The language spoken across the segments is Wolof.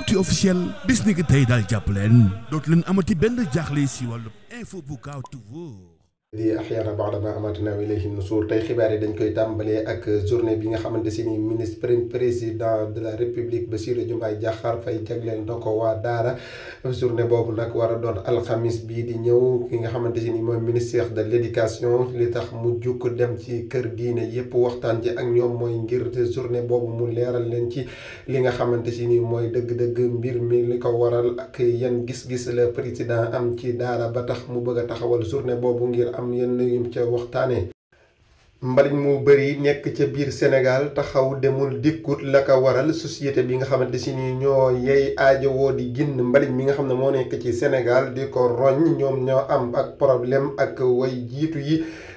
actu officiel bis ni ki tey daal jàpp leen dootu leen amati benn jaaxle si wàllu info bu gaaw toujours di axyaana ba'dama amaatna wa ilayhi nusuur tey xibaar yi dañ koy tàmbalee ak journée bi nga xamante si ni président de la république Bassirou Diomaye Diakhar Faye jagleel na ko waa daara journée boobu nag war a doon alxamis bii di ñëw ki nga xamante si ni mooy ministère de l'éducation li tax mu jukk dem ci kër diine yépp waxtaan ci ak ñoom mooy ngir journée boobu mu leeral leen ci li nga xamante si ni mooy dëgg-dëgg mbir mi li ko waral ak yan gis-gis la président am ci daara ba tax mu bëgg a taxawal journée boobu ngir am yenn yum ca waxtaanee. mbalit mu bëri nekk ca biir Sénégal taxaw demul dikkut la ko waral société bi nga xamante si ni ñoo yey aajowoo di ginn mbalit mi nga xam ne moo nekk ci Sénégal di ko roñ ñoom ñoo am ak problème ak way jiitu yi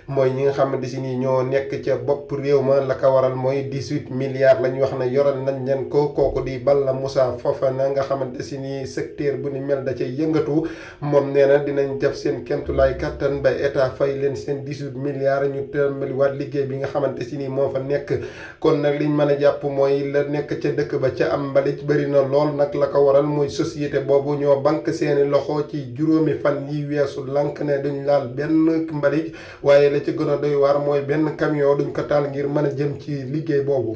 mooy ñi nga xamante si ni ñoo nekk ca bopp réew ma la ko waral mooy 18 milliards lañ wax ne yoral nañ leen ko kooku di Balla Moussa Fofana nga xamante si ni secteur bu ni mel da ca yëngatu moom nee na dinañ def seen kemtulaay kattan ba état fay leen seen 18 milliards ñu tàmbaliwaat liggéey bi nga xamante si ni moo fa nekk. kon nag liñ mën a jàpp mooy la nekk ca dëkk ba ca am mbalit bëri na lool nag la ko waral mooy société boobu ñoo bank seeni loxo ci juróomi fan yi weesu lank ne duñ laal benn mbalit waaye la ci gën a doy waar mooy benn camion duñ ko taal ngir mën a jëm ci liggéey boobu.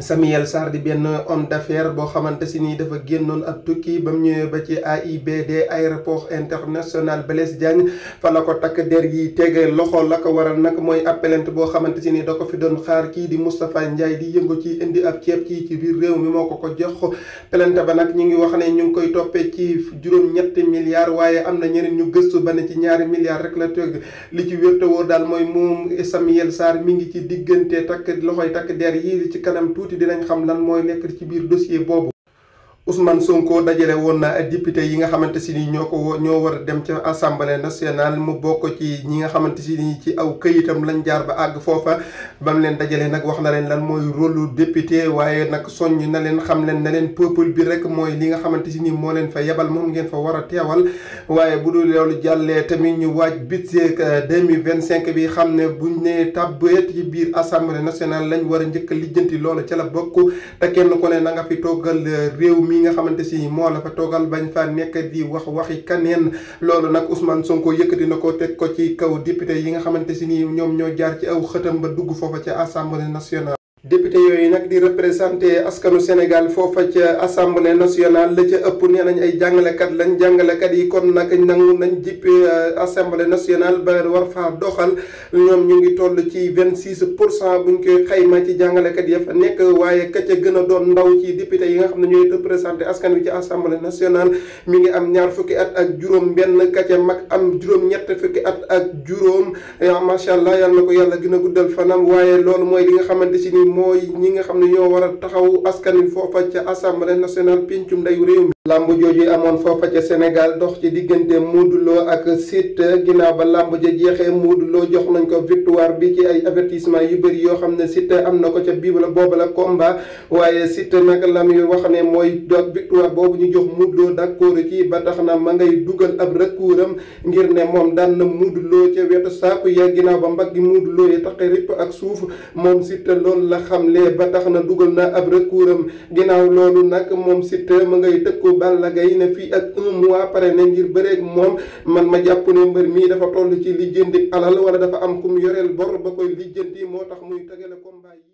Samuel Sarr di benn homme d'affaires boo xamante si nii dafa génnoon ak tukki ba mu ñëwee ba ci AIBD aéroport international Blaise Diagne fa la ko takk der yi tege loxo la ko waral nag mooy ab plainte boo xamante si nii da ko fi doon xaar kii di Moustapha Ndiaye di yëngu ci indi ab ceeb ci biir réew mi moo ko jox plainte ba nag ñu ngi wax ne ñu ngi koy toppee ci juróom-ñetti milliards waaye am na ñeneen ñu gëstu ba ne ci 2 milliards rek la tëgg li ci wér te wóor daal mooy moom Samuel Sarr mi ngi ci diggante loxoy takk der yi ci kanam tuuti dinañ xam lan mooy nekk ci biir dossier boobu. Ousmane Sonko dajale woon na député yi nga xamante si ni ñoo war a dem ca assemblée nationale mu bokk ci ñi nga xamante si ni ci aw këyitam lañ jaar ba àgg foofa ba mu leen dajale nag wax na leen lan mooy rôle député waaye nag soññ na leen xam leen na leen peuple bi rek mooy li nga xamante si ni moo leen fa yebal moom ngeen fa war a teewal waaye bu dul loolu jàllee tamit ñu waaj budget 2025 bi xam ne buñ ne tàbbeet ci biir assemblée nationale lañ war a njëkk a lijjanti loolu ca la bokk te kenn ku ne na nga fi toggal réew mi nga xamante si moo la fa toogal bañ fa nekk di waxi kaneen loolu nag Ousmane Sonko yëkkati na ko teg ko ci kaw député yi nga xamante si ni ñoom ñoo jaar ci aw xëtam ba dugg foofa ca assemblée nationale. député yooyu nag di représenté askanu Sénégal foofa ca assemblée nationale la ca ëpp nee nañ ay jàngalekat lañ jàngalekat yi kon nag nangu nañ jippe assemblée nationale ba war faa doxal ñoom ñu ngi toll ci 26% buñ koy xayma ci jàngalekat ya fa nekk waaye ka ca gën a doon ndaw ci député yi nga xam ne ñooy représenté askan wi ci assemblée nationale mi ngi am 20 fukki at ak juróom benn ka ca mag am juróom-ñett fukki at ak juróom macha allah yàlla na ko yàlla gën a guddal fanam waaye loolu mooy li nga xamante si ni mooy ñi nga xam ne ñoo war a taxaw askan wi foofa ca assemblée nationale pencum ndayu réew mi. lamb jooju amoon foofa ca Sénégal dox ci diggante Modou Lo ak Siteu ginnaaw ba lamb ja jeexee Modou Lo jox nañ ko victoire bi ci ay avertissement yu bëri yoo xam ne Siteu am na ko ca biir boobu la combat waaye Siteu nag la muy wax ne mooy doog victoire boobu ñu jox Modou Lo d'accord ci ba tax na ma ngay dugal ab recours-am ngir ne moom daan na Modou Lo ca wetu saaku ya ginnaaw ba mbaggi Modou Lo yi taqe ripp ak suuf moom Siteu loolu la xamle ba tax na dugal na ab recours-am ginnaaw loolu nag moom Siteu ma ngay tëkku Balla Gaye ne fii ak 1 mois pare ne ngir bëreeg moom man ma jàpp ne mbër mii dafa toll ci lijjanti alal wala dafa am ku mu yoreel bor ba koy lijjanti moo tax muy tegale combat yi